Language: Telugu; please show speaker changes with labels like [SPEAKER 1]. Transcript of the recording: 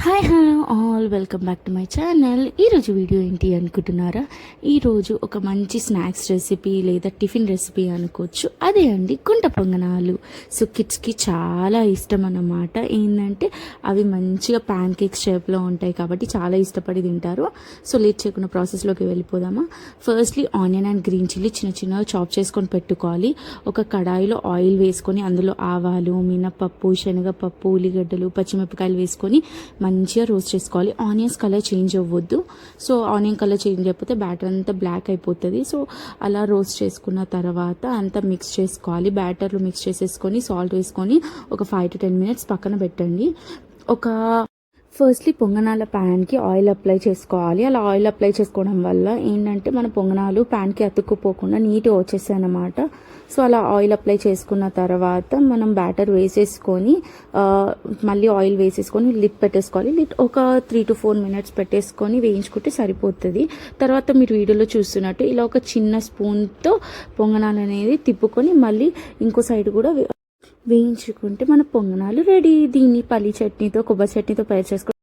[SPEAKER 1] Hi hello all welcome back to my channel. ఈరోజు వీడియో ఏంటి అనుకుంటున్నారా? ఈరోజు ఒక మంచి స్నాక్స్ రెసిపీ లేదా టిఫిన్ రెసిపీ అనుకోవచ్చు. అదే అండి గుంట పొంగనాలు. సో కిడ్స్కి చాలా ఇష్టం అన్నమాట. ఏంటంటే అవి మంచిగా ప్యాన్ కేక్స్ షేప్లో ఉంటాయి కాబట్టి చాలా ఇష్టపడి తింటారు. సో లేట్ చేయకుండా ప్రాసెస్లోకి వెళ్ళిపోదామా. Firstly onion and green chilli చిన్న చిన్నగా చాప్ చేసుకొని పెట్టుకోవాలి. ఒక కడాయిలో ఆయిల్ వేసుకొని అందులో ఆవాలు, మినపప్పు, శనగపప్పు, ఉల్లిగడ్డలు, పచ్చిమిరపకాయలు వేసుకొని మంచిగా రోస్ట్ చేసుకోవాలి. ఆనియన్స్ కలర్ చేంజ్ అవ్వద్దు. సో ఆనియన్ కలర్ చేంజ్ అయిపోతే బ్యాటర్ అంతా బ్లాక్ అయిపోతుంది. సో అలా రోస్ట్ చేసుకున్న తర్వాత అంతా మిక్స్ చేసుకోవాలి. బ్యాటర్లో మిక్స్ చేసేసుకొని సాల్ట్ వేసుకొని ఒక 5 to 10 minutes పక్కన పెట్టండి. ఫస్ట్లీ పొంగనాల ప్యాన్కి ఆయిల్ అప్లై చేసుకోవాలి. అలా ఆయిల్ అప్లై చేసుకోవడం వల్ల ఏంటంటే మన పొంగనాలు ప్యాన్కి అతుక్కుపోకుండా నీట్గా వచ్చేస్తాయి అన్నమాట. సో అలా ఆయిల్ అప్లై చేసుకున్న తర్వాత మనం బ్యాటర్ వేసేసుకొని మళ్ళీ ఆయిల్ వేసేసుకొని లిడ్ పెట్టేసుకోవాలి. లిడ్ ఒక 3 to 4 minutes పెట్టేసుకొని వేయించుకుంటే సరిపోతుంది. తర్వాత మీరు వీడియోలో చూస్తున్నట్టు ఇలా ఒక చిన్న స్పూన్తో పొంగనాలు అనేది తిప్పుకొని మళ్ళీ ఇంకో సైడ్ కూడా వేయించుకుంటే మన పొంగనాలు రెడీ. దీన్ని పల్లి చట్నీతో, కొబ్బరి చట్నీతో తయారు చేసుకోవాలి.